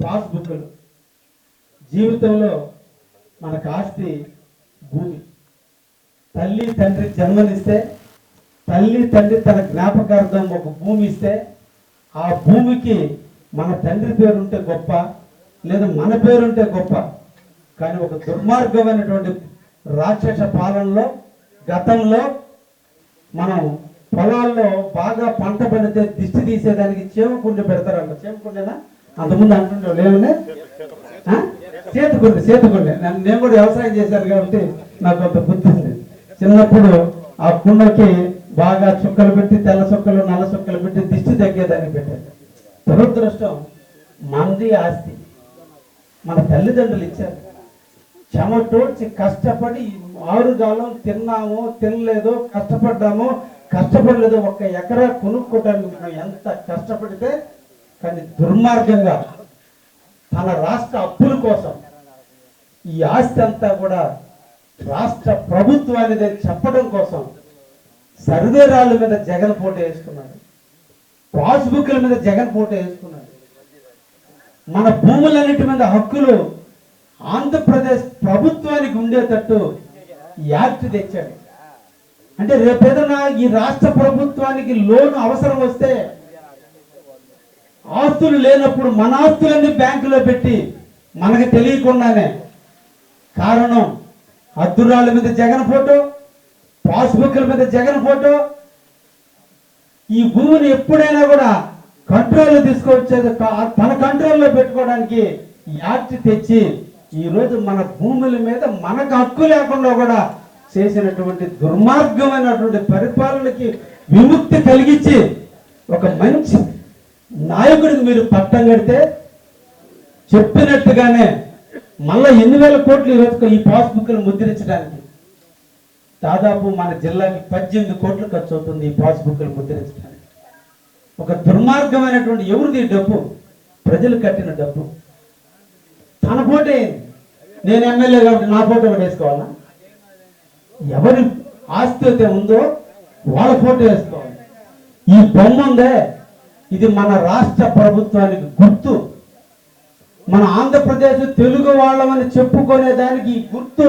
పాస్బుక్లు. జీవితంలో మనకు ఆస్తి భూమి. తల్లి తండ్రి జన్మనిస్తే తల్లి తండ్రి తన జ్ఞాపకార్థం ఒక భూమి ఇస్తే ఆ భూమికి మన తండ్రి పేరు ఉంటే గొప్ప, లేదా మన పేరు ఉంటే గొప్ప. కానీ ఒక దుర్మార్గమైనటువంటి రాక్షస పాలనలో గతంలో మనం పొలాల్లో బాగా పంట పడితే దిష్టి తీసేదానికి చేమకుండి పెడతారంట. చేమకుండేనా అంతకుముందు అంటుండే లేవనే చేతుకుండే. నేను కూడా వ్యవసాయం చేశాను కాబట్టి నాకు అంత గుర్తుంది. చిన్నప్పుడు ఆ కుండకి బాగా చుక్కలు పెట్టి తెల్ల చుక్కలు నల్ల చుక్కలు పెట్టి దిష్టి తగ్గేదానికి పెట్టారు. దురదృష్టం మంది ఆస్తి మన తల్లిదండ్రులు ఇచ్చారు. చెమటోడ్చి కష్టపడి ఆరుగాలం తిన్నామో తినలేదో కష్టపడ్డామో కష్టపడలేదో 1 ఎకరా కొనుక్కోవడానికి మనం ఎంత కష్టపడితే, కానీ దుర్మార్గంగా తన రాష్ట్ర అప్పుల కోసం ఈ ఆస్తి అంతా కూడా రాష్ట్ర ప్రభుత్వానిదే చెప్పడం కోసం సర్వే రాళ్ళ మీద జగన్ ఫోటో వేసుకున్నాడు, పాస్బుక్ల మీద జగన్ ఫోటో వేసుకున్నాడు. మన భూములన్నిటి మీద హక్కులు ఆంధ్రప్రదేశ్ ప్రభుత్వానికి ఉండేటట్టు యాక్ట్ తెచ్చాడు. అంటే రేపేదైనా ఈ రాష్ట్ర ప్రభుత్వానికి లోన్ అవసరం వస్తే ఆస్తులు లేనప్పుడు మన ఆస్తులన్నీ బ్యాంకులో పెట్టి మనకు తెలియకుండానే, కారణం అద్దురాళ్ళ మీద జగన్ ఫోటో, పాస్బుక్ల మీద జగన్ ఫోటో. ఈ భూమిని ఎప్పుడైనా కూడా కంట్రోల్లో తీసుకొచ్చేది తన కంట్రోల్లో పెట్టుకోవడానికి యాక్ట్ తెచ్చి ఈరోజు మన భూముల మీద మనకు హక్కు లేకుండా కూడా చేసినటువంటి దుర్మార్గమైనటువంటి పరిపాలనకి విముక్తి కలిగించి ఒక మంచి నాయకుడికి మీరు పట్టం కడితే చెప్పినట్టుగానే మళ్ళా 8,000 కోట్లు ఈరోజు ఈ పాస్బుక్లు ముద్రించడానికి. దాదాపు మన జిల్లాకి 18 కోట్లు ఖర్చు అవుతుంది ఈ పాస్బుక్లు ముద్రించడానికి. ఒక దుర్మార్గమైనటువంటి ఎవరిది డబ్బు? ప్రజలు కట్టిన డబ్బు. తన ఫోటో నేను ఎమ్మెల్యే కాబట్టి నా ఫోటో కూడా వేసుకోవాలా? ఎవరి ఆస్తి అయితే ఉందో వాళ్ళ ఫోటో వేసుకోవాలి. ఈ బొమ్మ ఉందే ఇది మన రాష్ట్ర ప్రభుత్వానికి గుర్తు. మన ఆంధ్రప్రదేశ్ తెలుగు వాళ్ళమని చెప్పుకునే దానికి గుర్తు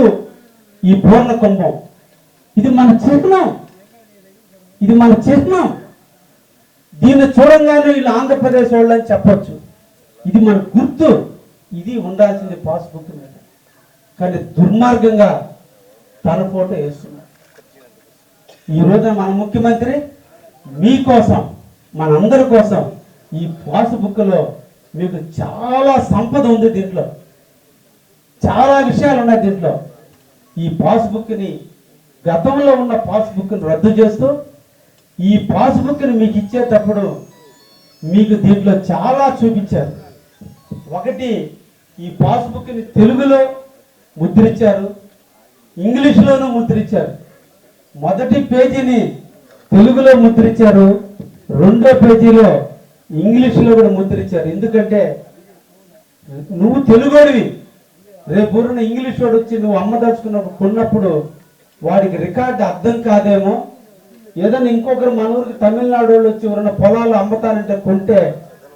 ఈ పూర్ణ కుంభం. ఇది మన చిహ్నం, ఇది మన చిహ్నం. దీన్ని చూడంగానే వీళ్ళు ఆంధ్రప్రదేశ్ వాళ్ళని చెప్పొచ్చు. ఇది మన గుర్తు, ఇది ఉండాల్సింది పాస్బుక్ మీద. కానీ దుర్మార్గంగా తన ఫోటో వేస్తున్నారు. ఈరోజు మన ముఖ్యమంత్రి మీకోసం మనందరి కోసం ఈ పాస్బుక్లో మీకు చాలా సంపద ఉంది, దీంట్లో చాలా విషయాలు ఉన్నాయి. దీంట్లో ఈ పాస్బుక్ని గతంలో ఉన్న పాస్బుక్ని రద్దు చేస్తూ ఈ పాస్బుక్ని మీకు ఇచ్చేటప్పుడు మీకు దీంట్లో చాలా చూపించారు. ఒకటి, ఈ పాస్బుక్ని తెలుగులో ముద్రించారు, ఇంగ్లీష్లోనూ ముద్రించారు. మొదటి పేజీని తెలుగులో ముద్రించారు, రెండో పేజీలో ఇంగ్లీష్లో కూడా ముద్రించారు. ఎందుకంటే నువ్వు తెలుగోడివి, రేపు ఇంగ్లీష్ వాడు వచ్చి నువ్వు అమ్మదలుచుకున్నప్పుడు కొన్నప్పుడు వాడికి రికార్డు అర్థం కాదేమో, ఏదైనా ఇంకొకరు మన ఊరికి తమిళనాడు వాళ్ళు వచ్చి ఎవరైనా పొలాలు అమ్ముతానంటే కొంటే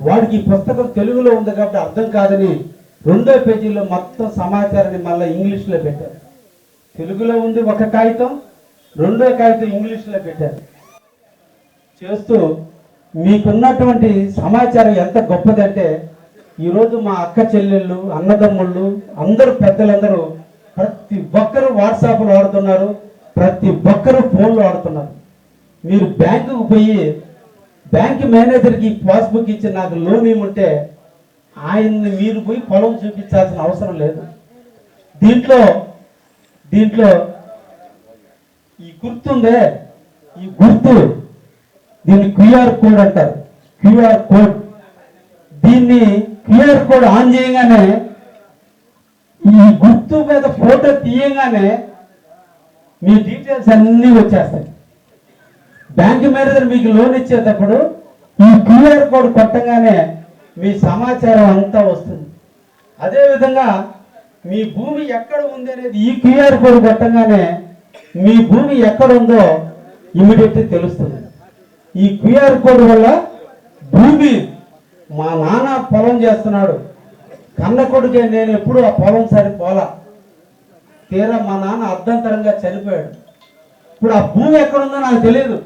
వాడికి ఈ పుస్తకం తెలుగులో ఉంది కాబట్టి అర్థం కాదని రెండో పేజీలో మొత్తం సమాచారాన్ని మళ్ళీ ఇంగ్లీష్లో పెట్టారు. తెలుగులో ఉంది ఒక కాగితం, రెండో కాగితం ఇంగ్లీష్లో పెట్టారు. చేస్తూ మీకున్నటువంటి సమాచారం ఎంత గొప్పదంటే ఈరోజు మా అక్క చెల్లెళ్ళు అన్నదమ్ముళ్ళు అందరూ పెద్దలందరూ ప్రతి ఒక్కరూ వాట్సాప్లు వాడుతున్నారు, ప్రతి ఒక్కరూ ఫోన్లు వాడుతున్నారు. మీరు బ్యాంకుకు పోయి బ్యాంక్ మేనేజర్కి పాస్బుక్ ఇచ్చి నాకు లోన్ ఇవ్వమంటే ఆయన్ని మీరు పోయి పొలం చూపించాల్సిన అవసరం లేదు. దీంట్లో ఈ గుర్తుందే, ఈ గుర్తు దీన్ని క్యూఆర్ కోడ్ అంటారు. క్యూఆర్ కోడ్, దీన్ని క్యూఆర్ కోడ్ ఆన్ చేయగానే ఈ గుర్తు మీద ఫోటో తీయగానే మీ డీటెయిల్స్ అన్నీ వచ్చేస్తాయి. బ్యాంక్ మేనేజర్ మీకు లోన్ ఇచ్చేటప్పుడు ఈ క్యూఆర్ కోడ్ కొట్టగానే మీ సమాచారం అంతా వస్తుంది. అదేవిధంగా మీ భూమి ఎక్కడ ఉంది అనేది ఈ క్యూఆర్ కోడ్ కొట్టగానే మీ భూమి ఎక్కడ ఉందో ఇమీడియట్లీ తెలుస్తుంది. ఈ క్యూఆర్ కోడ్ వల్ల భూమి మా నాన్న పొలం చేస్తున్నాడు, కన్న కొడుకే నేను ఎప్పుడు ఆ పొలం సరి పోలా. తీరా మా నాన్న అర్ధంతరంగా చనిపోయాడు. ఇప్పుడు ఆ భూమి ఎక్కడుందో నాకు తెలియదు.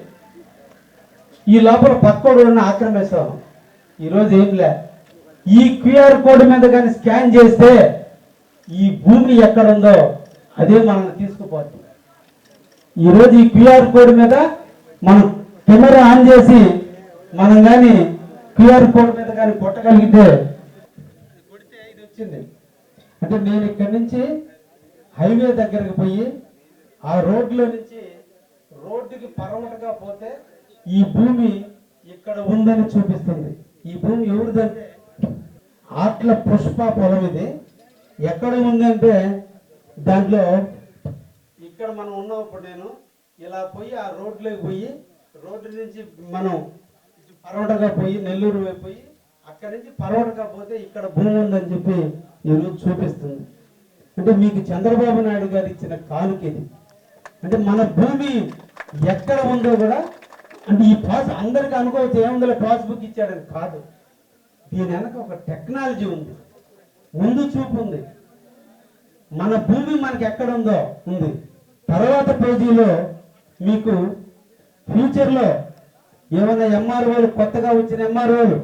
ఈ లోపల పక్కోడు ఆక్రమిస్తాను. ఈరోజు ఏం లే, ఈ క్యూఆర్ కోడ్ మీద కానీ స్కాన్ చేస్తే ఈ భూమి ఎక్కడుందో అదే మనల్ని తీసుకుపోతుంది. ఈరోజు ఈ క్యూఆర్ కోడ్ మీద మనం కెమెరా ఆన్ చేసి మనం కానీ క్యూఆర్ కోడ్ మీద కానీ కొట్టగలిగితే ఇది వచ్చింది అంటే నేను ఇక్కడి నుంచి హైవే దగ్గరకు పోయి ఆ రోడ్లో నుంచి రోడ్డుకి పరమటగా పోతే ఈ భూమి ఇక్కడ ఉందని చూపిస్తుంది. ఈ భూమి ఎవరిదంటే ఆట్ల పుష్ప పొలం. ఇది ఎక్కడ ఉందంటే దాంట్లో ఇక్కడ మనం ఉన్నప్పుడు నేను ఇలా పోయి ఆ రోడ్లోకి పోయి రోడ్డు నుంచి మనం పరవటగా పోయి నెల్లూరు వైపు పోయి అక్కడి నుంచి పరవటగా పోతే ఇక్కడ భూమి ఉందని చెప్పి ఈరోజు చూపిస్తుంది. అంటే మీకు చంద్రబాబు నాయుడు గారు ఇచ్చిన కానుక ఇది. అంటే మన భూమి ఎక్కడ ఉందో కూడా అంటే ఈ అందరికీ అనుకోవచ్చు ఏముందో పాస్బుక్ ఇచ్చాడని కాదు. దీని వెనక ఒక టెక్నాలజీ ఉంది, ముందు చూపు ఉంది. మన భూమి మనకి ఎక్కడ ఉందో ఉంది. తర్వాత పేజీలో మీకు ఫ్యూచర్లో ఏమైనా ఎంఆర్ఓలు, కొత్తగా వచ్చిన ఎంఆర్ఓలు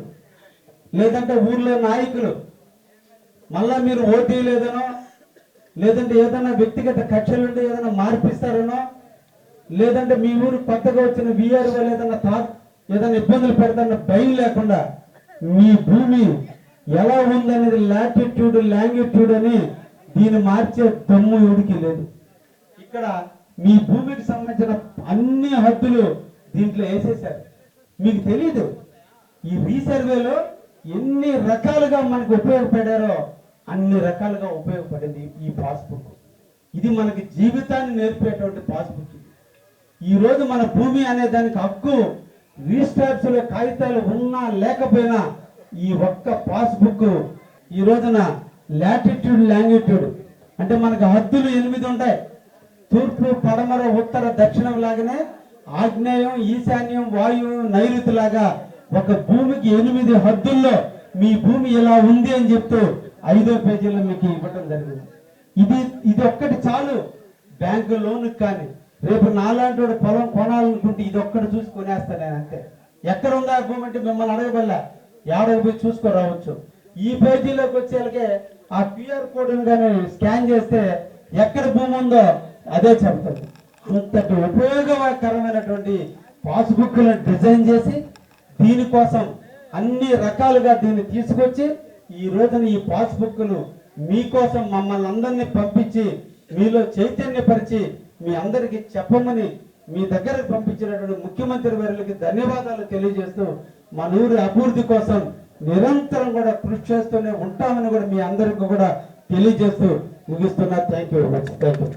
లేదంటే ఊర్లో నాయకులు మళ్ళా మీరు ఓటీ లేదనో లేదంటే ఏదైనా వ్యక్తిగత కక్షలుండి ఏదైనా మార్పిస్తారనో లేదంటే మీ ఊరు కొత్తగా వచ్చిన విఆర్ఓ ఏదైనా ఇబ్బందులు పెడతారన్న భయం లేకుండా మీ భూమి ఎలా ఉందనేది లాటిట్యూడ్ లాంగిట్యూడ్ అని దీన్ని మార్చే దమ్ము ఎవరికి లేదు. ఇక్కడ మీ భూమికి సంబంధించిన అన్ని హద్దులు దీంట్లో వేసేసారు. మీకు తెలీదు ఈ రీసర్వేలో ఎన్ని రకాలుగా మనకు ఉపయోగపడారో అన్ని రకాలుగా ఉపయోగపడింది ఈ పాస్బుక్. ఇది మనకి జీవితాన్ని నేర్పేటువంటి పాస్బుక్. ఈరోజు మన భూమి అనే దానికి హక్కు రిజిస్టర్స్ లో కాగితాలు ఉన్నా లేకపోయినా ఈ ఒక్క పాస్బుక్ ఈ రోజున లాటిట్యూడ్ లాంగిట్యూడ్ అంటే మనకు హద్దులు 8 ఉంటాయి. తూర్పు, పడమర, ఉత్తర, దక్షిణం లాగానే ఆగ్నేయం, ఈశాన్యం, వాయువు, నైరుతి లాగా ఒక భూమికి 8 హద్దుల్లో మీ భూమి ఇలా ఉంది అని చెప్తూ 5వ పేజీలో మీకు ఇవ్వటం జరిగింది. ఇది ఒక్కటి చాలు బ్యాంకు లోన్ కానీ రేపు నాలాంటి వాడు పొలం కొనాలనుకుంటే ఇది ఒక్కటి చూసి కొనేస్తాను నేను అంతే. ఎక్కడ ఉందా భూమి అంటే మిమ్మల్ని అడగబల్లా, ఎవరికి పోయి చూసుకోరావచ్చు. ఈ పేజీలోకి వచ్చేళ్ళకే ఆ క్యూఆర్ కోడ్ని కానీ స్కాన్ చేస్తే ఎక్కడ భూమి ఉందో అదే చెప్తుంది. అంతటి ఉపయోగకరమైనటువంటి పాస్బుక్లను డిజైన్ చేసి దీనికోసం అన్ని రకాలుగా దీన్ని తీసుకొచ్చి ఈ రోజున ఈ పాస్బుక్ను మీకోసం మమ్మల్ని అందరినీ పంపించి మీలో చైతన్యపరిచి మీ అందరికీ చెప్పమని మీ దగ్గరకు పంపించినటువంటి ముఖ్యమంత్రి వారికి ధన్యవాదాలు తెలియజేస్తూ మన ఊరి అభివృద్ధి కోసం నిరంతరం కూడా కృషి చేస్తూనే ఉంటామని కూడా మీ అందరికీ కూడా తెలియజేస్తూ ముగిస్తున్నా. Thank you very much. Thank you.